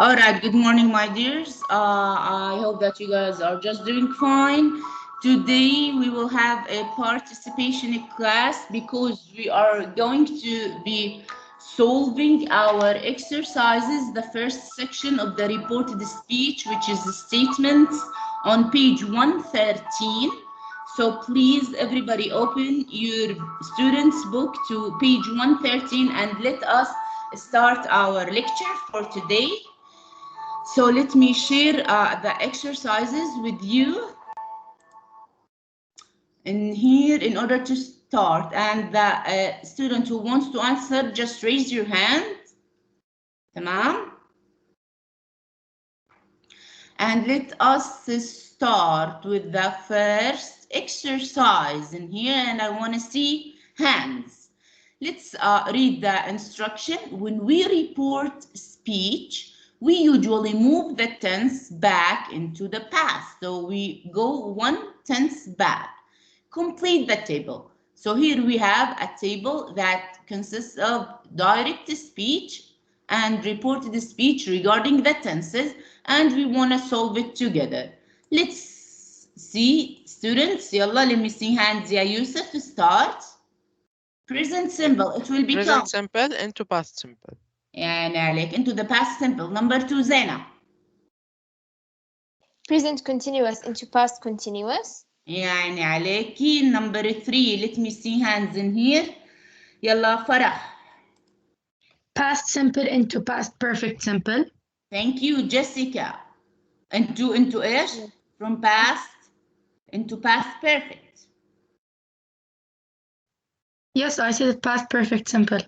All right, good morning, my dears. I hope that you guys are just doing fine. Today we will have a participation class because we are going to be solving our exercises, the first section of the reported speech, which is the statements on page 113. So please, everybody, open your students' book to page 113 and let us start our lecture for today. So let me share the exercises with you in here in order to start. And the student who wants to answer, just raise your hand. تمام. And let us start with the first exercise in here, and I want to see hands. Let's read the instruction. When we report speech, we usually move the tense back into the past. So we go one tense back. Complete the table. So here we have a table that consists of direct speech and reported speech regarding the tenses, and we want to solve it together. Let's see, students. Yalla, let me see hands. Ya Yusuf to start. Present simple. It will become. Present simple into past simple. يعني عليك into the past simple. Number 2, Zena. Present continuous into past continuous. يعني عليكي. Number 3, let me see hands in here. يلا فرح. Past simple into past perfect simple. Thank you, Jessica. Into ايش؟ From past into past perfect. Yes, I said past perfect simple.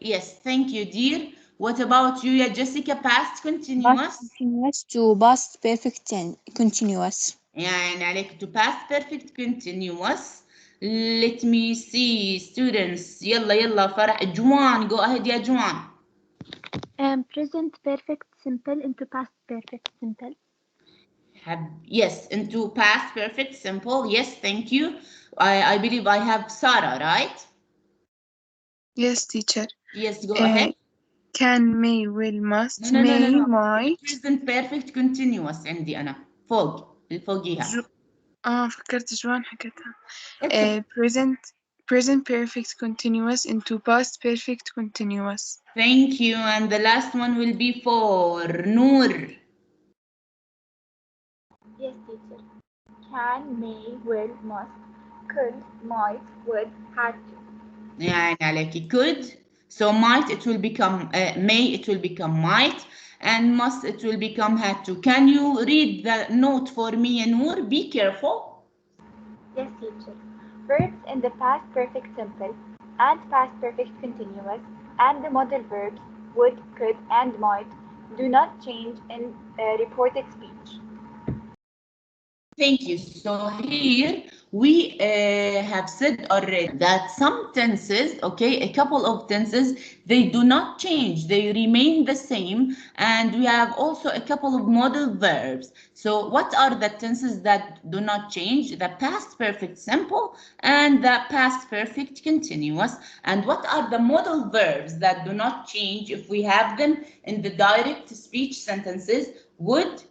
Yes, thank you, dear. What about you, ya Jessica? Past continuous? Past continuous to past perfect continuous. يعني عليك to past perfect continuous. Let me see, students. يلا فرح. جوان, go ahead يا جوان. Present perfect simple into past perfect simple. Yes, into past perfect simple. Yes, thank you. I believe I have Sarah, right? Yes, teacher. Yes, go ahead. Can, may, will, must, No. may, might. Present perfect continuous عندي أنا فوق فوقيها. فكرت جوان حكتها. Okay. Present perfect continuous into past perfect continuous. Thank you. And the last one will be for Noor. Yes, teacher. Can, may, will, must, could, might, would, had to. يعني عليكي could. So might it will become may it will become might, and must it will become had to. Can you read the note for me, Noor? Be careful. Yes, teacher. Verbs in the past perfect simple and past perfect continuous and the modal verbs would, could, and might do not change in reported speech. Thank you. So here we have said already that some tenses, okay, a couple of tenses, they do not change, they remain the same. And we have also a couple of modal verbs. So what are the tenses that do not change? The past perfect simple and the past perfect continuous. And what are the modal verbs that do not change if we have them in the direct speech sentences? Would,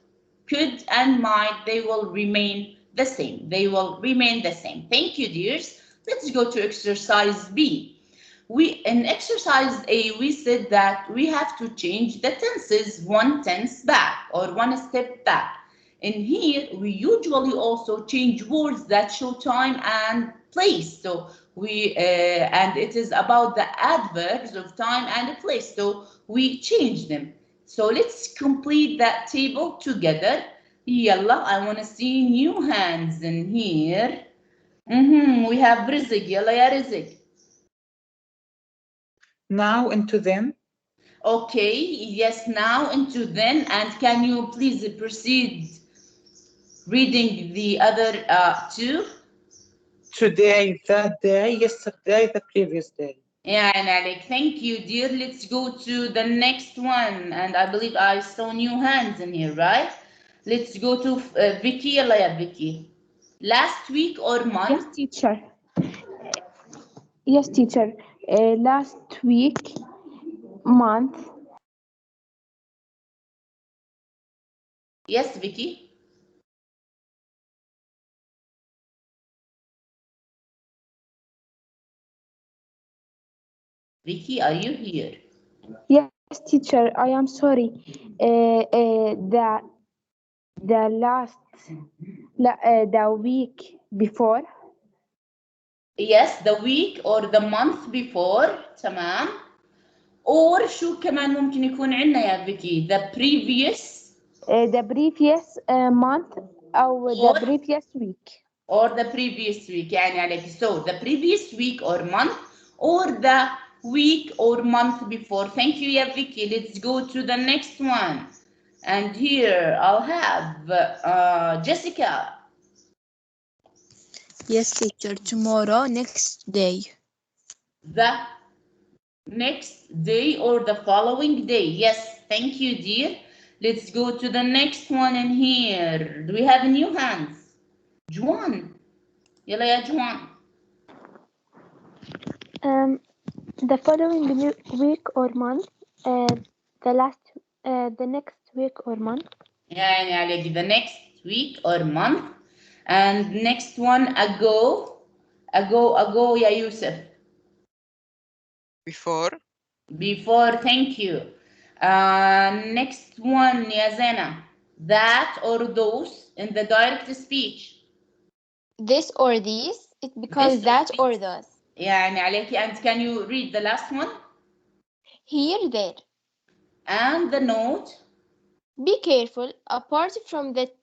could, and might, they will remain the same. They will remain the same. Thank you, dears. Let's go to exercise B. In exercise A, we said that we have to change the tenses one tense back or one step back. In here, we usually also change words that show time and place. So and it is about the adverbs of time and place. So we change them. So let's complete that table together. Yalla, I want to see new hands in here. We have Rizq. Yalla ya Rizq. Now into them. Okay, yes, now into then. And can you please proceed reading the other two? Today, that day, yesterday, the previous day. Yeah, and Alec, thank you, dear. Let's go to the next one. And I believe I saw new hands in here, right? Let's go to Vicky. Yalla ya Vicky. Last week or month? Yes, teacher. Yes, teacher. Last week, month, Yes, Vicky? Vicky, are you here? Yes, teacher, I am sorry. The last the week before. Yes, the week or the month before. تمام. Or شو كمان ممكن يكون عندنا يا فيكي؟ The previous The previous month أو or the previous week. the previous week يعني عليك. So the previous week or month or the week or month before. Thank you يا Vicky. Let's go to the next one. And here I'll have Jessica. Yes, teacher. Tomorrow, next day. The next day or the following day. Yes, thank you, dear. Let's go to the next one in here. Do we have new hands? Juan. يلا يا جوان. The following week or month. The next week or month. يعني عليك the next week or month. And next one ago يا يوسف. Before. Before, thank you. Next one يا زينة. That or those in the direct speech. This or these, it becomes This or that these. or those. يعني عليك. And can you read the last one? Here, there. And the note. Be careful. Apart from that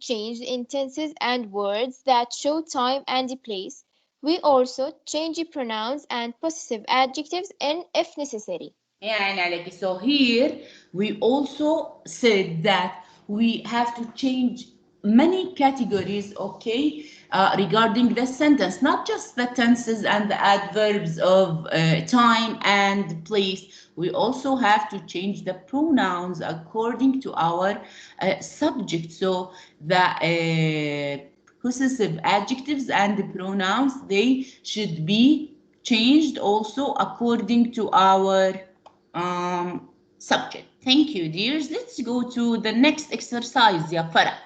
change in tenses and words that show time and place, we also change pronouns and possessive adjectives if necessary. يعني عليك. So here we also said that we have to change many categories, okay, regarding the sentence, not just the tenses and the adverbs of time and place. We also have to change the pronouns according to our subject. So the possessive adjectives and the pronouns, they should be changed also according to our subject. Thank you, dears. Let's go to the next exercise, ya Farah.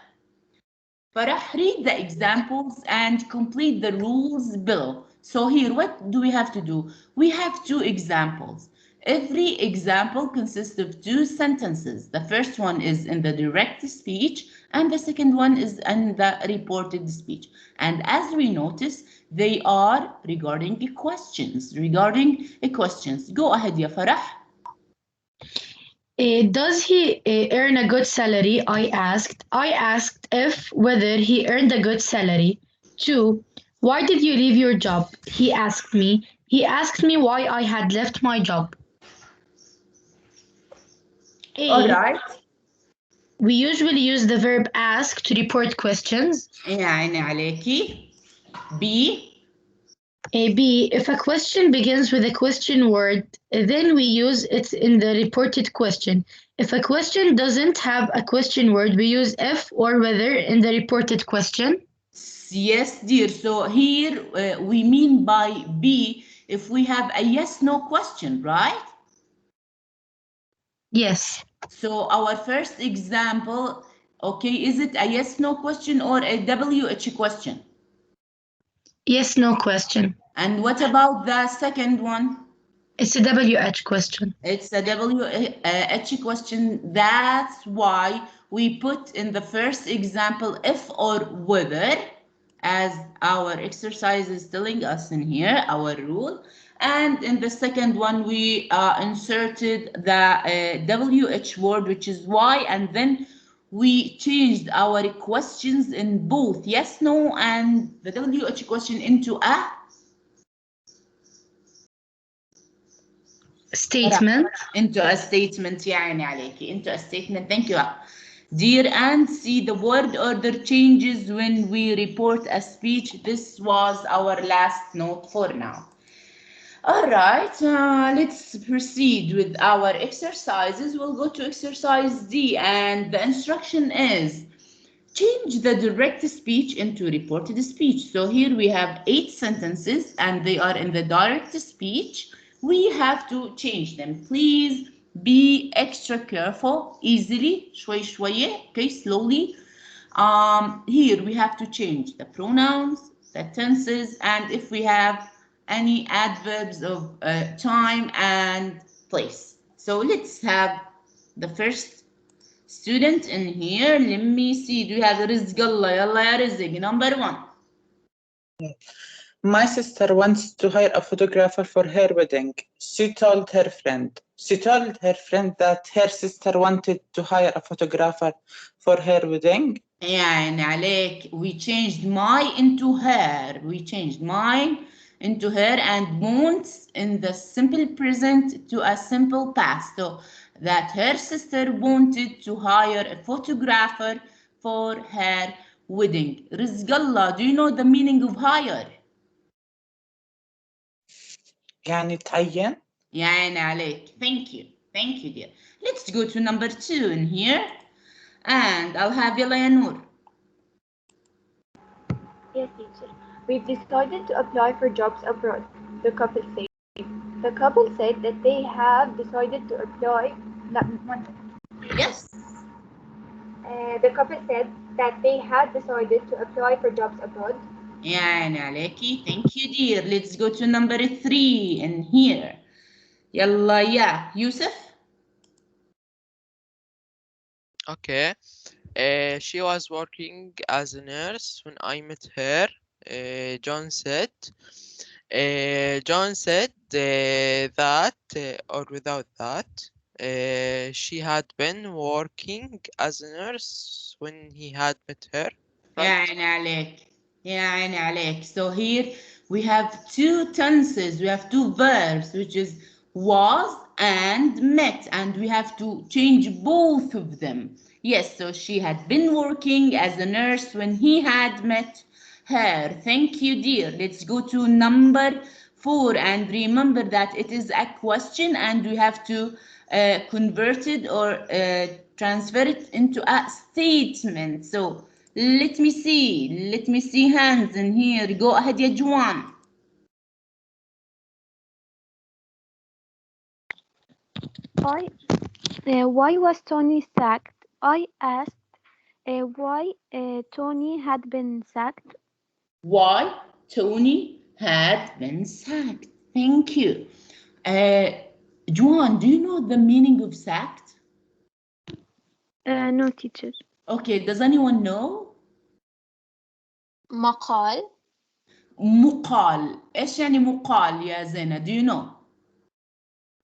Farah, read the examples and complete the rules below. So here, what do we have to do? We have two examples. Every example consists of two sentences. The first one is in the direct speech, and the second one is in the reported speech. And as we notice, they are regarding the questions. Go ahead, ya Farah. Does he earn a good salary? I asked. I asked if whether he earned a good salary. 2. Why did you leave your job? He asked me. He asked me why I had left my job. All A. right. We usually use the verb ask to report questions. يعني عليكي. B. B. If a question begins with a question word, then we use it in the reported question. If a question doesn't have a question word, we use if or whether in the reported question. Yes, dear. So here we mean by B if we have a yes/no question, right? Yes. So our first example, okay, is it a yes/no question or a WH question? Yes, no question. And what about the second one? It's a WH question. It's a WH question. That's why we put in the first example if or whether, as our exercise is telling us in here, our rule. And in the second one, we inserted the WH word, which is why, and then we changed our questions in both yes, no, and the WH question into a Statement. into a statement. يعني عليكي into a statement. Thank you. Dear, and see the word order changes when we report a speech. This was our last note for now. All right, let's proceed with our exercises. We'll go to exercise D, and the instruction is change the direct speech into reported speech. So here we have 8 sentences and they are in the direct speech. We have to change them. Please be extra careful, easily, شوي شوية, okay, slowly. Here we have to change the pronouns, the tenses, and if we have any adverbs of time and place. So let's have the first student in here. Let me see. Do you have رزق الله? يلا يا رزق. Number 1. My sister wants to hire a photographer for her wedding. She told her friend. She told her friend that her sister wanted to hire a photographer for her wedding. يعني عليك. We changed my into her. We changed mine into her and wants in the simple present to a simple past. So that her sister wanted to hire a photographer for her wedding. رزق الله, do you know the meaning of hire? يعني تعين. يعني عليك. Thank you. Thank you, dear. Let's go to number 2 in here. And I'll have يلا يا نور. Yes, teacher. We've decided to apply for jobs abroad, the couple said. The couple said that they have decided to apply. No, one second. Yes. The couple said that they had decided to apply for jobs abroad. يعني عليكي. Thank you, dear. Let's go to number 3 in here. يلا يا يوسف. Okay. She was working as a nurse when I met her. John said. That, or without that, she had been working as a nurse when he had met her. Right? يعني عليك. يعني عليك. So here we have two tenses. We have two verbs, which is was and met, and we have to change both of them. Yes, so she had been working as a nurse when he had met her. Thank you, dear. Let's go to number 4, and remember that it is a question and we have to convert it or transfer it into a statement. So let me see hands in here. Go ahead يا جوان. Why was Tony sacked? I asked why Tony had been sacked. Why Tony had been sacked. Thank you. Juan, do you know the meaning of sacked? No, teacher. Okay, does anyone know? مقال. مقال. إيش يعني مقال يا زينة? Do you know?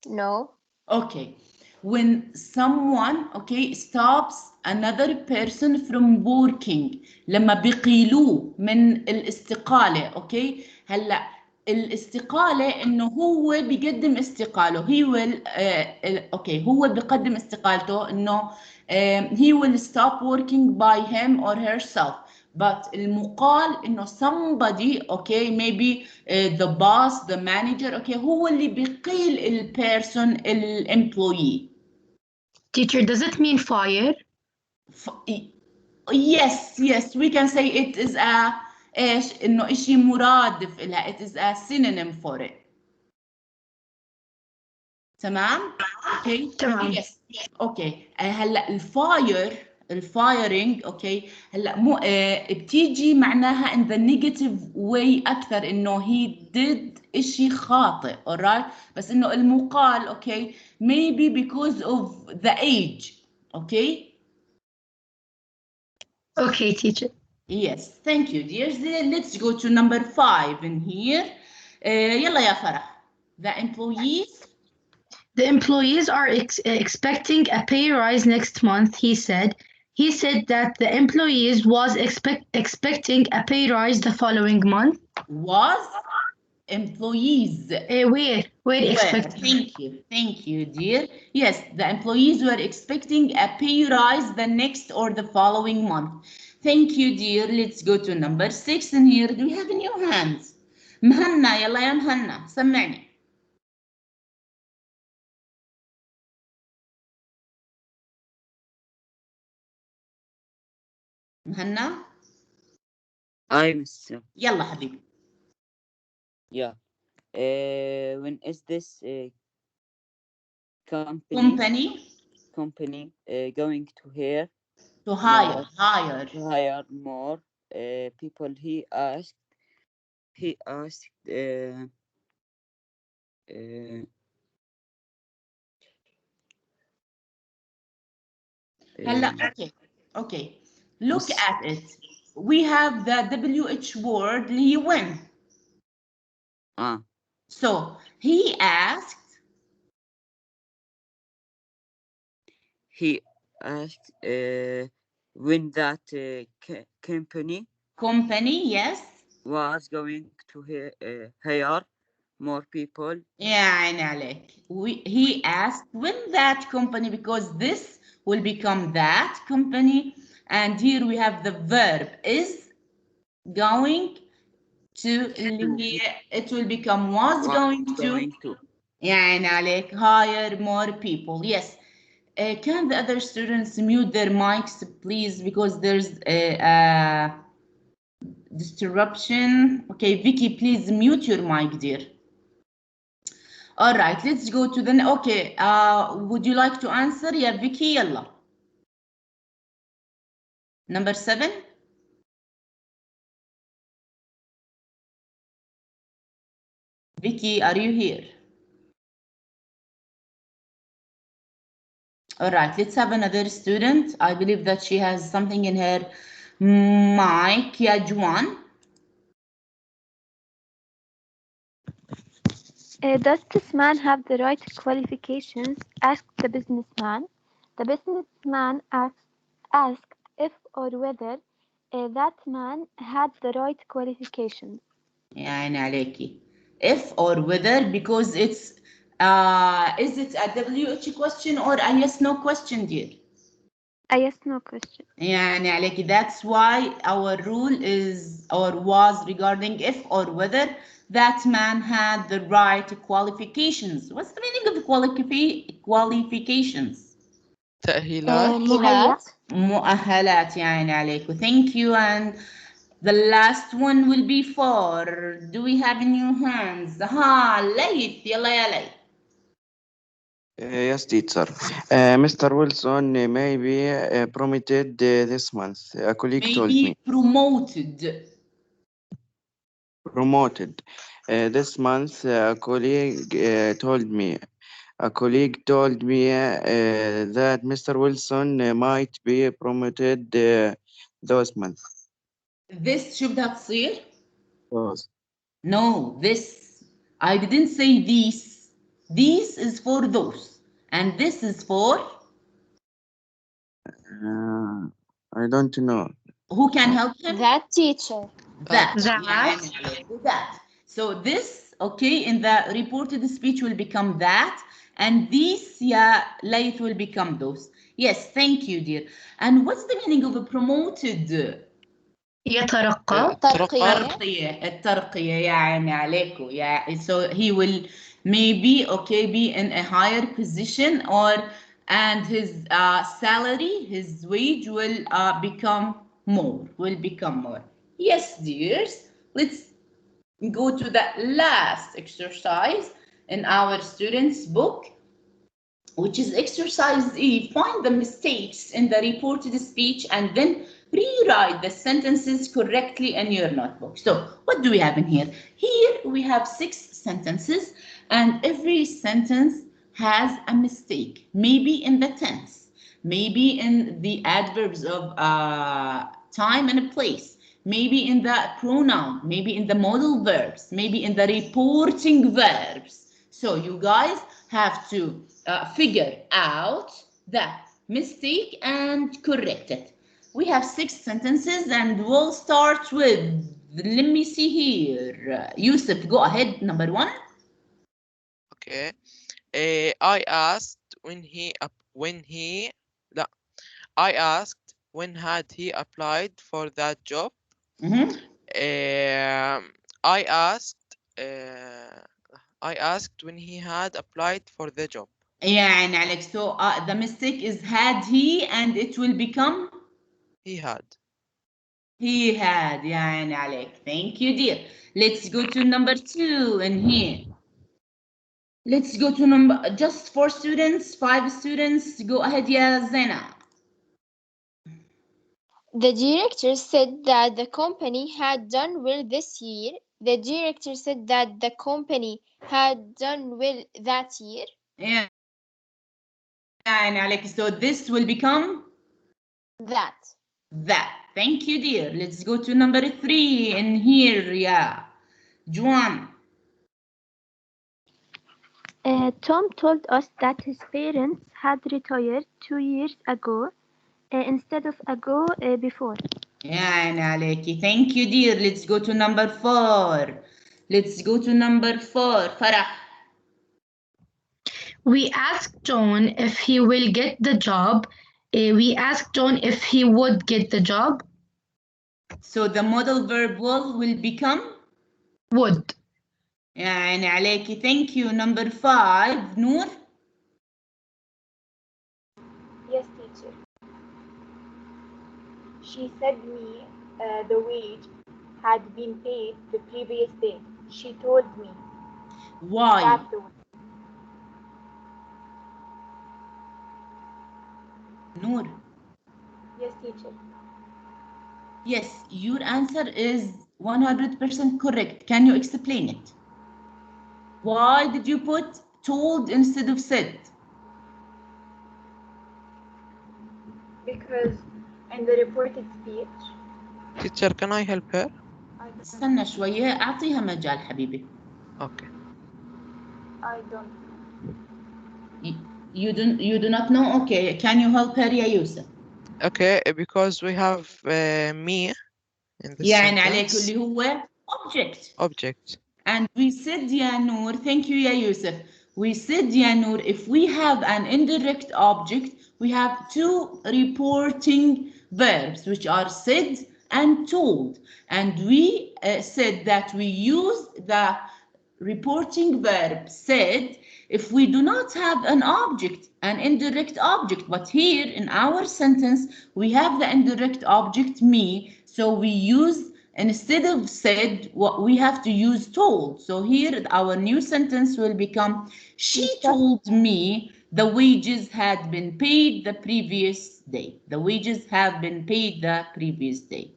No. Okay. When someone, okay, stops another person from working, لما بيقيلوه من الاستقالة, okay. هلا الاستقالة إنه هو بيقدم استقاله. He will, okay, هو بيقدم استقالته إنه he will stop working by him or herself. But المقال إنه somebody, okay, maybe the boss, the manager, okay, هو اللي بيقيل البيرسون الامبلويي. Teacher, does it mean fire? Yes, we can say it is a إيش إنه إشي مرادف إلها. It is a synonym for it. تمام؟ Okay. تمام. Yes. Okay. هلا الفايرنج اوكي هلا مو بتيجي معناها in the negative way اكثر انه he did اشي خاطئ, alright, بس انه المقال اوكي maybe because of the age. Okay. Okay, teacher. Yes, thank you, dears. Let's go to number 5 in here. يلا يا فرح. The employees. The employees are expecting a pay rise next month, he said. He said that the employees was expecting a pay rise the following month. Was employees. Where expecting? Thank you, dear. Yes, the employees were expecting a pay rise the next or the following month. Thank you, dear. Let's go to number 6 in here. Do we have new hands? مهنا, يلا يا مهنا, سمعني. مهنا. I miss. يلا حبيبي. Yeah. When is this company Company going to hire to hire, more hire. people. He asked uh, هلا uh, okay. Okay. Look Miss at it. We have the WH word اللي هي when. ah So he asked he asked when that company, yes. was going to hire more people. يعني عليك. He asked when that company, because this will become that company. And here we have the verb is going to اللي هي it will become was Was going to. going to يعني عليك hire more people. Yes. Can the other students mute their mics, please? Because there's a disruption. Okay, Vicky, please mute your mic, dear. All right, let's go to the. Okay, would you like to answer? Yeah, Vicky, يلا. Number 7. Vicky, are you here? All right, let's have another student. I believe that she has something in her mic. Yeah, Juan. Does this man have the right qualifications? Asked the businessman. The businessman asked if or whether that man had the right qualifications. يعني عليكي. If or whether, because it's is it a WH question or a yes no question, dear? A yes no question. يعني عليكي. That's why our rule is or was regarding if or whether that man had the right qualifications. What's the meaning of qualifications? تأهيلات. مؤهلات. مؤهلات. يعني عليكم. Thank you. And the last one will be for. Do we have in your hands? ها ليث. يلا يا ليث. Yes, teacher. Mr. Wilson may be promoted this month. A colleague told me. Maybe promoted. Promoted. This month, a colleague told me. A colleague told me that Mr. Wilson might be promoted this month. This شو بدها تصير? Those. No, this. I didn't say these. These is for those. And this is for I don't know. who can help him? That teacher. That. That. يعني عليكم. That. So this, okay, in the reported speech will become that. And these, yeah, late will become those. Yes, thank you, dear. And what's the meaning of a promoted? يترقى. ترقية. الترقية يعني عليكم. Yeah, so he will maybe okay be in a higher position or and his salary, his wage will become more. Yes, dears. Let's go to the last exercise in our students' book, which is exercise E. Find the mistakes in the reported speech and then rewrite the sentences correctly in your notebook. So what do we have in here? Here we have 6 sentences and every sentence has a mistake. Maybe in the tense, maybe in the adverbs of time and place, maybe in the pronoun, maybe in the modal verbs, maybe in the reporting verbs. So you guys have to figure out the mistake and correct it. We have 6 sentences and we'll start with, let me see here. Yusuf, go ahead, number 1. Okay. I asked لا. I asked when had he applied for that job. I asked when he had applied for the job. يعني عليك. So the mistake is had he and it will become He had. he had. يعني عليك. Thank you, dear. Let's go to number 2 in here. Let's go to number, just 4 students, 5 students. Go ahead, ya Zena. The director said that the company had done well this year. The director said that the company had done well that year. Yeah, and Alex, so this will become That. that. Thank you, dear. Let's go to number 3 in here, yeah. Juan. Tom told us that his parents had retired 2 years ago instead of before. Yeah, and Aleki. Thank you, dear. Let's go to number 4. Let's go to number 4. Farah. We asked John if he will get the job. We asked John if he would get the job. So the modal verb will become? Would. يعني عليكي. Thank you. Number 5. Noor. Yes, teacher. She said me the wage had been paid the previous day. She told me. Why? That's the one. Noor. Yes, teacher. Yes, your answer is 100% correct. Can you explain it? Why did you put told instead of said? Because in the reported speech, Teacher, can I help her? استنى شوية. أعطيها مجال حبيبي. Okay. I don't. You do not know? Okay. Can you help her, يا يوسف? Okay, because we have me in the يعني عليك sentence. اللي هو object. Object. And we said, يا نور, thank you, يا يوسف. We said, يا نور, if we have an indirect object, we have 2 reporting verbs, which are said and told. And we said that we use the reporting verb said if we do not have an object, an indirect object. But here in our sentence, we have the indirect object me. So we use, instead of said, what we have to use told. So here our new sentence will become, she told me the wages had been paid the previous day. The wages have been paid the previous day.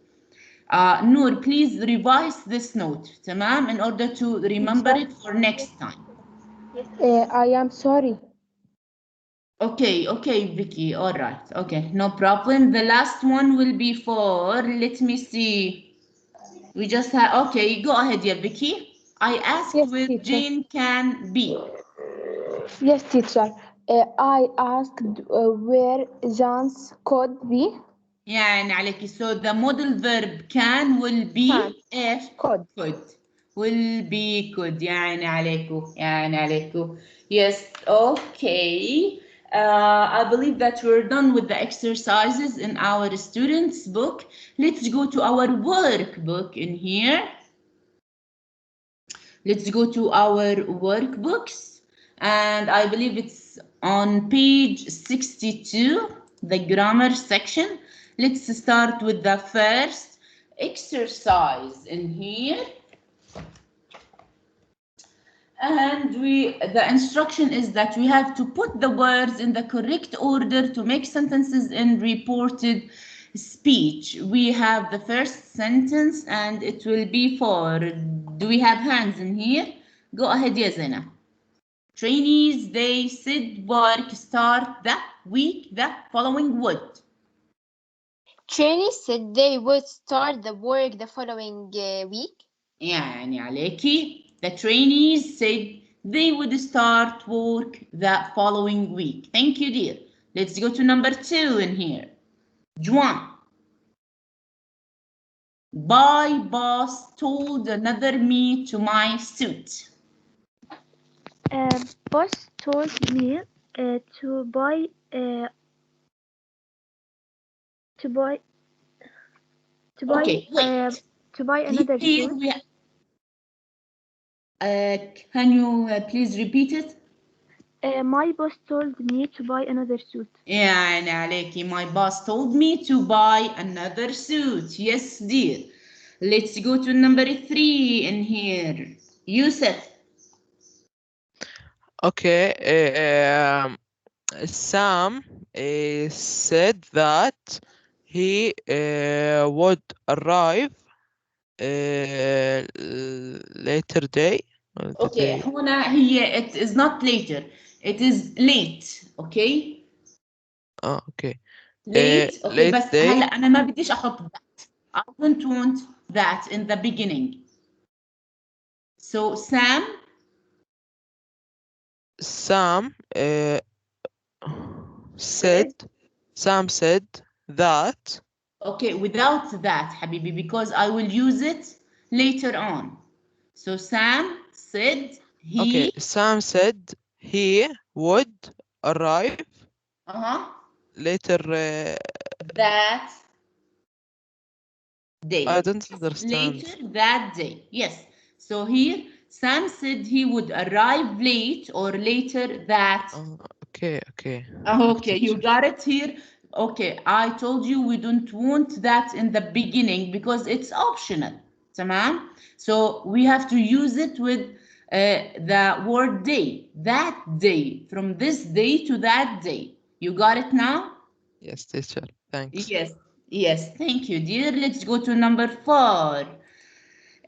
Noor, please revise this note, تمام, in order to remember it for next time. Yes, I am sorry. Okay, Vicky, all right. Okay, no problem. The last one will be for, let me see. We just have, okay, go ahead, yeah, Vicky. I asked Yes, where teacher. Jane can be. Yes, teacher. I asked where John's could be. يعني عليكي. So the modal verb can will be Can. if could. Will be could. يعني عليكو. يعني عليكو. Yes, okay. I believe that we're done with the exercises in our students' book. Let's go to our workbook in here. Let's go to our workbooks. And I believe it's on page 62, the grammar section. Let's start with the first exercise in here. And the instruction is that we have to put the words in the correct order to make sentences in reported speech. We have the first sentence and it will be for, do we have hands in here? Go ahead, ya Zena. Trainees, they said work start the week the following would. Trainees said they would start the work the following week. يعني عليكي. The trainees said they would start work the following week. Thank you, dear. Let's go to number 2 in here. Juan. My boss told another me to my suit. Boss told me to buy Okay, wait. to buy another Here suit. we can you please repeat it? My boss told me to buy another suit. يعني عليكي. My boss told me to buy another suit. Yes, dear. Let's go to number 3 in here. Yusuf. Okay. Sam said that he would arrive later day. or the Okay, day. هنا هي it is not later. It is late. Okay. Okay. Late. Okay. Late بس day. هلا أنا ما بديش أحط that. I don't want that in the beginning. So Sam. Sam said Said. Sam said that. Okay, without that, Habibi, because I will use it later on. So Sam said Okay, he. Sam said he would arrive Uh-huh. later. That I day. don't understand. Later that day. Yes. So here, Sam said he would arrive late or later that. Okay, okay. Okay, you Teacher. got it here. Okay, I told you we don't want that in the beginning because it's optional. تمام? So we have to use it with the word day. That day, from this day to that day. You got it now? Yes, teacher. Thanks. Yes, yes, thank you, dear. Let's go to number 4.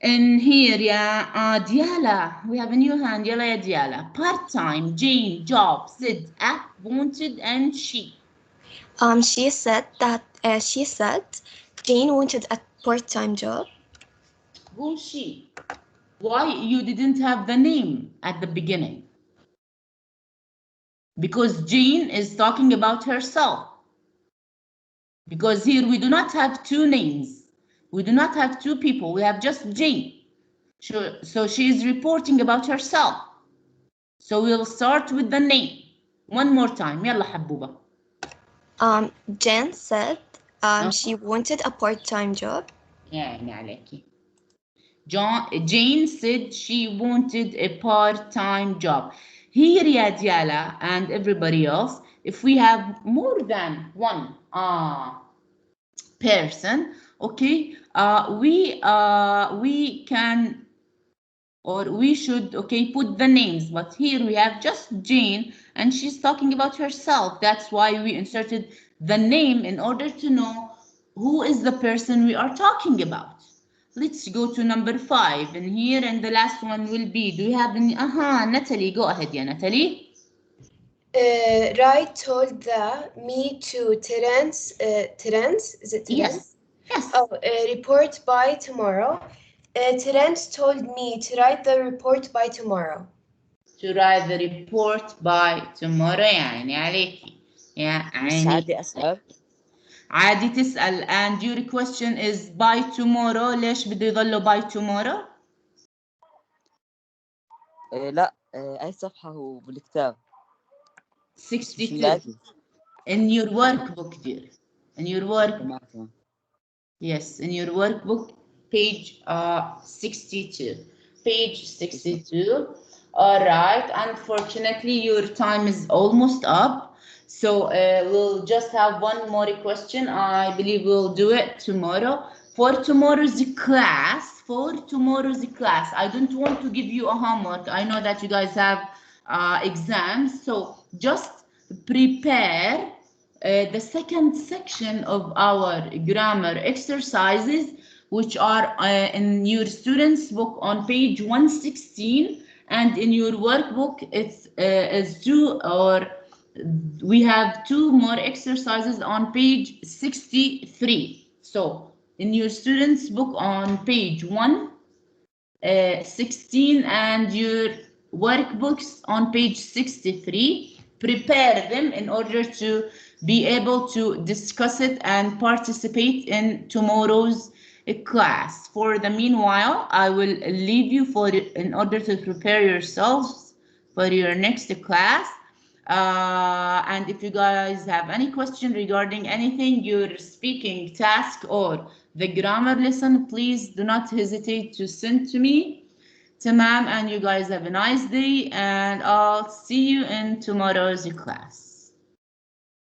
And here, yeah, Diala, we have a new hand. Yalla, ya Diala. Part-time, Jane, job, Sid, app, wanted, and she. She said Jane wanted a part-time job. Who's she? Why you didn't have the name at the beginning? Because Jane is talking about herself. Because here we do not have two names. We do not have two people. We have just Jane. So she is reporting about herself. So we'll start with the name. One more time. يلا حبوبة. Jen said Uh-huh. she wanted a part-time job. يعني عليكي. Jane said she wanted a part-time job. Here, ya Diala and everybody else, if we have more than one person, okay, we can or we should, okay, put the names. But here we have just Jane and she's talking about herself. That's why we inserted the name in order to know who is the person we are talking about. Let's go to number 5 and here, and the last one will be, do you have any? Natalie, go ahead, yeah, Natalie. Rai told me to Terence, is it Terence? Yes. Report by tomorrow. Terence told me to write the report by tomorrow. To write the report by tomorrow. يعني عليكي يا بس عيني. عادي أسأل. عادي تسأل. And your question is by tomorrow. ليش بده يضلوا by tomorrow؟ لا أي صفحة هو بالكتاب. 62. In your workbook, dear. In your workbook. تمام. Yes, in your workbook, page 62. Page 62. All right. Unfortunately, your time is almost up. So we'll just have one more question. I believe we'll do it tomorrow. For tomorrow's class, I don't want to give you a homework. I know that you guys have exams. So just prepare the second section of our grammar exercises, which are in your students book on page 116, and in your workbook it's is two, or we have two more exercises on page 63. So in your students book on page 116 and your workbooks on page 63, prepare them in order to be able to discuss it and participate in tomorrow's class. For the meanwhile, I will leave you in order to prepare yourselves for your next class. And if you guys have any question regarding anything, your speaking task or the grammar lesson, please do not hesitate to send to me. Tamam, and you guys have a nice day, and I'll see you in tomorrow's class.